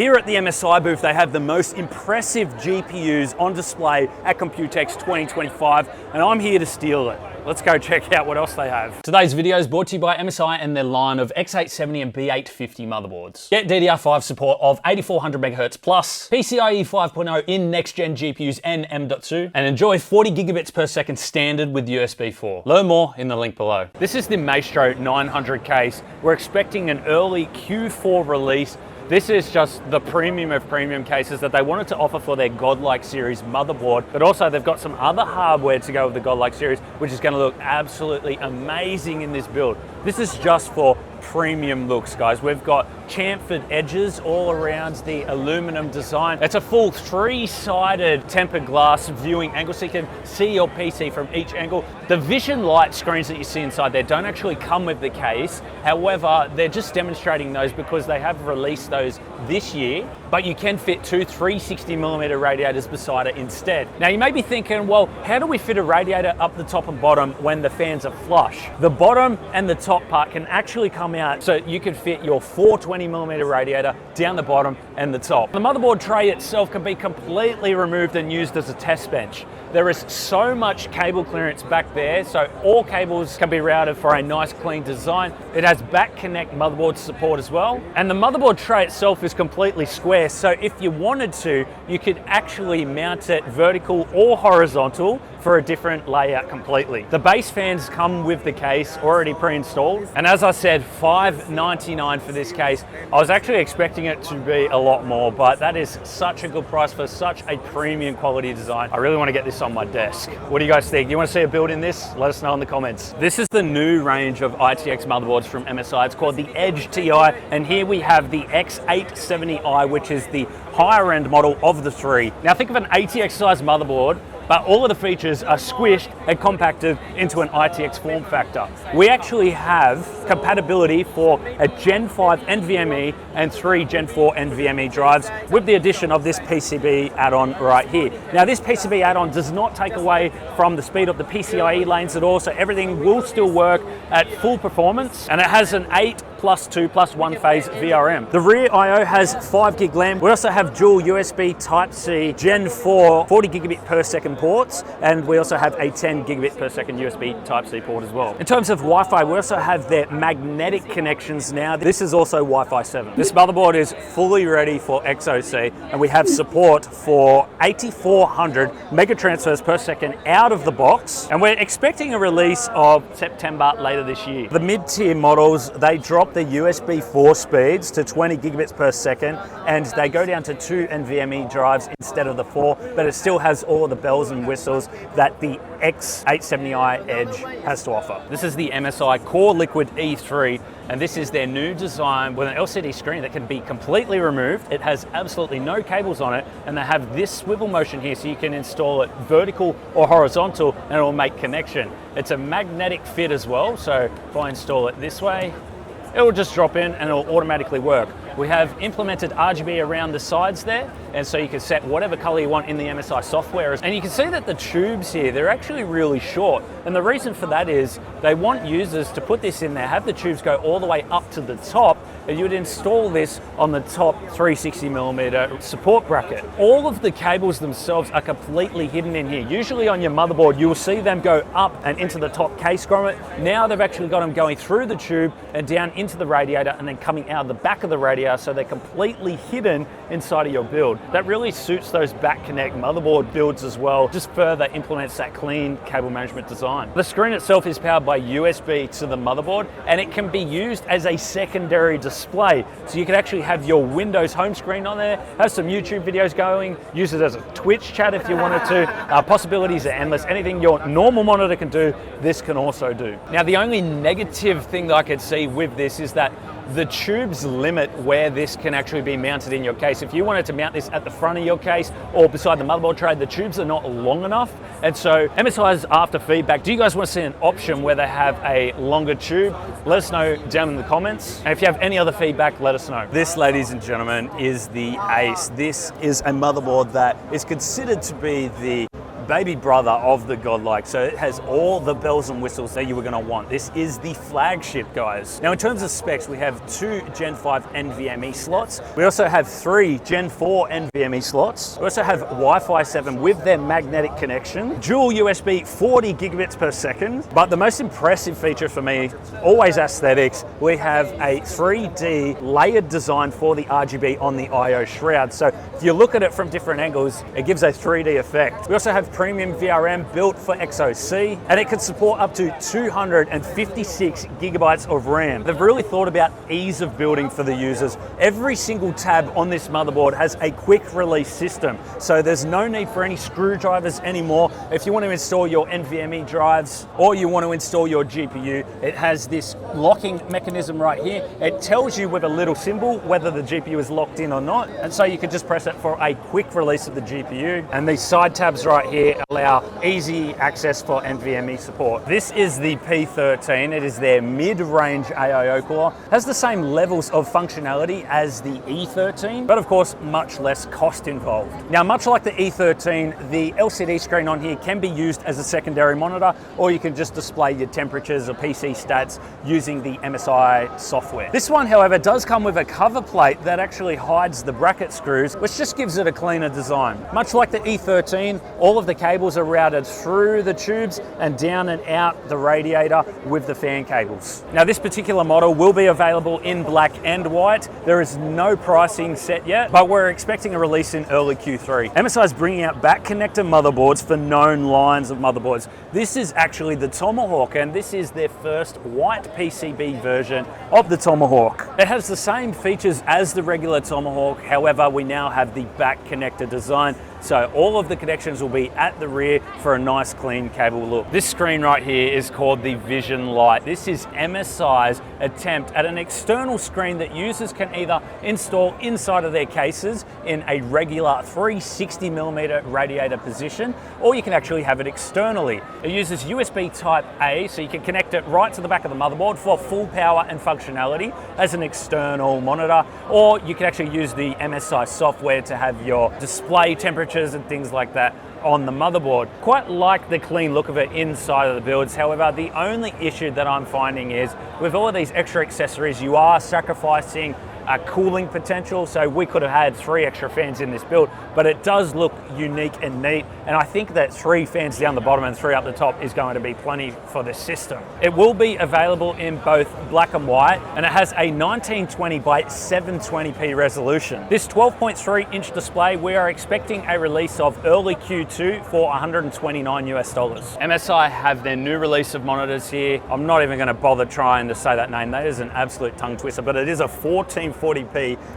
Here at the MSI booth, they have the most impressive GPUs on display at Computex 2025, and I'm here to steal it. Let's go check out what else they have. Today's video is brought to you by MSI and their line of X870 and B850 motherboards. Get DDR5 support of 8400 MHz plus, PCIe 5.0 in next-gen GPUs and M.2, and enjoy 40 gigabits per second standard with USB 4. Learn more in the link below. This is the Maestro 900 case. We're expecting an early Q4 release. This is just the premium of premium cases that they wanted to offer for their Godlike series motherboard, but also they've got some other hardware to go with the Godlike series, which is going to look absolutely amazing in this build. This is just for premium looks, guys. We've got chamfered edges all around the aluminum design. It's a full three-sided tempered glass viewing angle, so you can see your PC from each angle. The Vision Light screens that you see inside there don't actually come with the case. However, they're just demonstrating those because they have released those this year, but you can fit two 360mm radiators beside it instead. Now you may be thinking, well, how do we fit a radiator up the top and bottom when the fans are flush? The bottom and the top part can actually come out so you can fit your 420mm radiator down the bottom and the top. The motherboard tray itself can be completely removed and used as a test bench. There is so much cable clearance back there, so all cables can be routed for a nice clean design. It has back connect motherboard support as well. And the motherboard tray itself is completely square, so if you wanted to, you could actually mount it vertical or horizontal for a different layout completely. The base fans come with the case already pre-installed, and as I said, $599 for this case. I was actually expecting it to be a lot more, but that is such a good price for such a premium quality design. I really want to get this on my desk. What do you guys think? You want to see a build in this? Let us know in the comments. This is the new range of ITX motherboards from MSI. It's called the Edge TI, and here we have the X870i, which is the higher end model of the three. Now think of an ATX size motherboard, but all of the features are squished and compacted into an ITX form factor. We actually have compatibility for a Gen 5 NVMe and 3 Gen 4 NVMe drives with the addition of this PCB add-on right here. Now this PCB add-on does not take away from the speed of the PCIe lanes at all, so everything will still work at full performance, and it has an 8+2+1 phase VRM. The rear I/O has 5 gig RAM. We also have dual USB Type-C Gen 4 40 gigabit per second ports, and we also have a 10 gigabit per second USB Type-C port as well. In terms of Wi-Fi, we also have their magnetic connections now. This is also Wi-Fi 7. This motherboard is fully ready for XOC, and we have support for 8400 mega transfers per second out of the box, and we're expecting a release of September later this year. The mid-tier models, they drop the USB 4 speeds to 20 gigabits per second, and they go down to 2 NVMe drives instead of the 4, but it still has all of the bells and whistles that the X870i Edge has to offer. This is the MSI Core Liquid E3, and this is their new design with an LCD screen that can be completely removed. It has absolutely no cables on it, and they have this swivel motion here so you can install it vertical or horizontal and it will make connection. It's a magnetic fit as well, so if I install it this way, it will just drop in and it will automatically work. We have implemented RGB around the sides there, and so you can set whatever color you want in the MSI software. And you can see that the tubes here, they're actually really short. And the reason for that is they want users to put this in there, have the tubes go all the way up to the top, and you would install this on the top 360mm support bracket. All of the cables themselves are completely hidden in here. Usually on your motherboard, you will see them go up and into the top case grommet. Now they've actually got them going through the tube and down into the radiator and then coming out of the back of the radiator, so they're completely hidden inside of your build. That really suits those back connect motherboard builds as well, just further implements that clean cable management design. The screen itself is powered by USB to the motherboard, and it can be used as a secondary display. So you can actually have your Windows home screen on there, have some YouTube videos going, use it as a Twitch chat if you wanted to. Possibilities are endless. Anything your normal monitor can do, this can also do. Now the only negative thing that I could see with this is that the tubes limit where this can actually be mounted in your case. If you wanted to mount this at the front of your case or beside the motherboard tray, the tubes are not long enough. And so MSI is after feedback. Do you guys want to see an option where they have a longer tube? Let us know down in the comments. And if you have any other feedback, let us know. This, ladies and gentlemen, is the Ace. This is a motherboard that is considered to be the baby brother of the Godlike, so it has all the bells and whistles that you were going to want. This is the flagship, guys. Now, in terms of specs, we have 2 Gen 5 NVMe slots. We also have 3 Gen 4 NVMe slots. We also have Wi-Fi 7 with their magnetic connection, dual USB 40 gigabits per second. But the most impressive feature for me, always aesthetics, we have a 3D layered design for the RGB on the IO shroud. So if you look at it from different angles, it gives a 3D effect. We also have premium VRM built for XOC, and it can support up to 256 gigabytes of RAM. They've really thought about ease of building for the users. Every single tab on this motherboard has a quick release system, so there's no need for any screwdrivers anymore. If you want to install your NVMe drives or you want to install your GPU, it has this locking mechanism right here. It tells you with a little symbol whether the GPU is locked in or not, and so you can just press it for a quick release of the GPU. And these side tabs right here allow easy access for NVMe support. This is the P13. It is their mid-range AIO core. It has the same levels of functionality as the E13, but of course much less cost involved. Now, much like the E13, the LCD screen on here can be used as a secondary monitor, or you can just display your temperatures or PC stats using the MSI software. This one, however, does come with a cover plate that actually hides the bracket screws, which just gives it a cleaner design. Much like the E13, all of the cables are routed through the tubes and down and out the radiator with the fan cables. Now, this particular model will be available in black and white. There is no pricing set yet, but we're expecting a release in early Q3. MSI is bringing out back connector motherboards for known lines of motherboards. This is actually the Tomahawk, and this is their first white PCB version of the Tomahawk. It has the same features as the regular Tomahawk, however, we now have the back connector design, so all of the connections will be at the rear for a nice clean cable look. This screen right here is called the Vision Lite. This is MSI's attempt at an external screen that users can either install inside of their cases in a regular 360mm radiator position, or you can actually have it externally. It uses USB Type A, so you can connect it right to the back of the motherboard for full power and functionality as an external monitor, or you can actually use the MSI software to have your display temperatures and things like that on the motherboard. Quite like the clean look of it inside of the builds. However, the only issue that I'm finding is with all of these extra accessories, you are sacrificing cooling potential. So we could have had 3 extra fans in this build, but it does look unique and neat. And I think that 3 fans down the bottom and 3 up the top is going to be plenty for the system. It will be available in both black and white, and it has a 1920 by 720p resolution. This 12.3-inch display, we are expecting a release of early Q2 for $129 US. MSI have their new release of monitors here. I'm not even going to bother trying to say that name. That is an absolute tongue twister, but it is a 1440p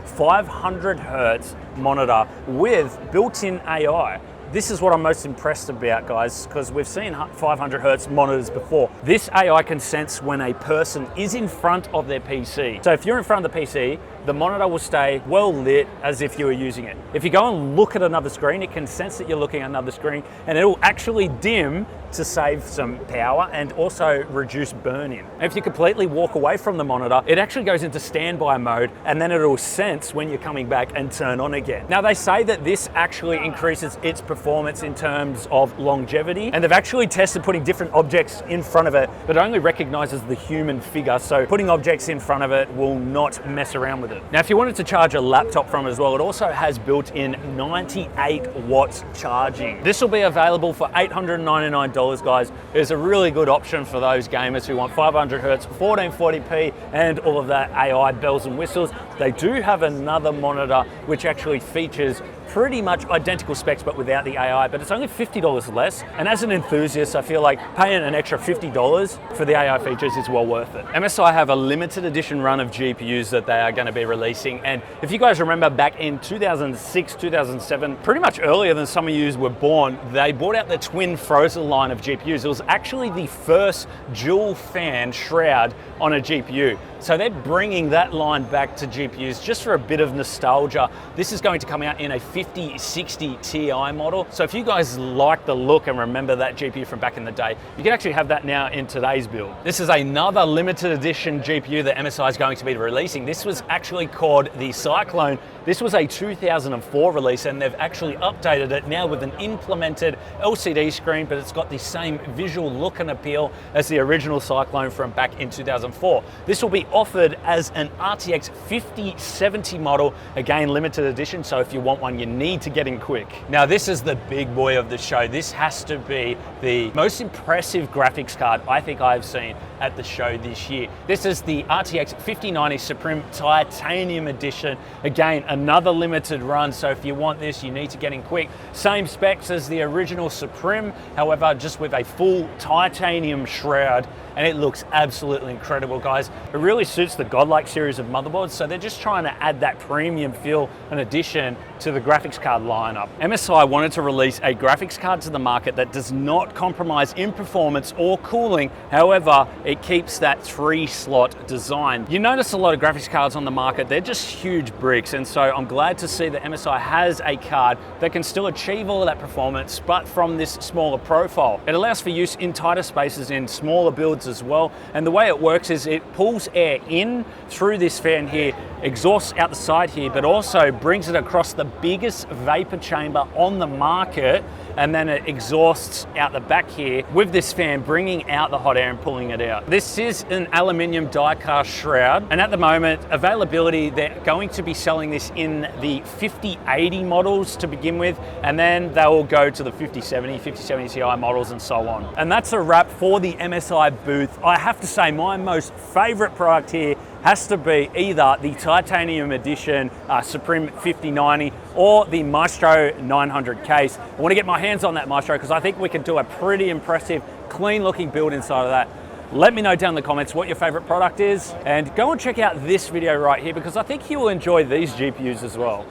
500 hertz monitor with built-in AI. This is what I'm most impressed about, guys, because we've seen 500 hertz monitors before. This AI can sense when a person is in front of their PC. So if you're in front of the PC, the monitor will stay well lit as if you were using it. If you go and look at another screen, it can sense that you're looking at another screen, and it will actually dim to save some power and also reduce burn-in. If you completely walk away from the monitor, it actually goes into standby mode, and then it'll sense when you're coming back and turn on again. Now, they say that this actually increases its performance in terms of longevity, and they've actually tested putting different objects in front of it, but it only recognizes the human figure, so putting objects in front of it will not mess around with it. Now, if you wanted to charge a laptop from it as well, it also has built-in 98 watts charging. This will be available for $899, guys. It's a really good option for those gamers who want 500 hertz, 1440p, and all of that AI bells and whistles. They do have another monitor which actually features pretty much identical specs but without the AI, but it's only $50 less. And as an enthusiast, I feel like paying an extra $50 for the AI features is well worth it. MSI have a limited edition run of GPUs that they are going to be releasing. And if you guys remember back in 2006, 2007, pretty much earlier than some of you were born, they brought out the twin Frozen line of GPUs. It was actually the first dual fan shroud on a GPU. So they're bringing that line back to GPUs just for a bit of nostalgia. This is going to come out in a 5060 Ti model. So if you guys like the look and remember that GPU from back in the day, you can actually have that now in today's build. This is another limited edition GPU that MSI is going to be releasing. This was actually called the Cyclone. This was a 2004 release, and they've actually updated it now with an implemented LCD screen, but it's got the same visual look and appeal as the original Cyclone from back in 2004. This will be offered as an RTX 5070 model, again limited edition, so if you want one you need to get in quick. Now this is the big boy of the show. This has to be the most impressive graphics card I think I've seen at the show this year. This is the RTX 5090 Supreme Titanium Edition. Again, another limited run, so if you want this, you need to get in quick. Same specs as the original Supreme, however, just with a full titanium shroud, and it looks absolutely incredible, guys. It really suits the Godlike series of motherboards, so they're just trying to add that premium feel and addition to the graphics card lineup. MSI wanted to release a graphics card to the market that does not compromise in performance or cooling, however, it keeps that 3-slot design. You notice a lot of graphics cards on the market, they're just huge bricks, and so I'm glad to see that MSI has a card that can still achieve all of that performance, but from this smaller profile. It allows for use in tighter spaces in smaller builds as well, and the way it works is it pulls air in through this fan here, exhausts out the side here, but also brings it across the biggest vapor chamber on the market, and then it exhausts out the back here with this fan bringing out the hot air and pulling it out. This is an aluminium die-cast shroud, and at the moment, availability, they're going to be selling this in the 5080 models to begin with, and then they will go to the 5070 Ti models and so on. And that's a wrap for the MSI booth. I have to say my most favorite product here has to be either the Titanium Edition Supreme 5090 or the Maestro 900 case. I want to get my hands on that Maestro because I think we can do a pretty impressive, clean looking build inside of that. Let me know down in the comments what your favorite product is, and go and check out this video right here because I think you will enjoy these GPUs as well.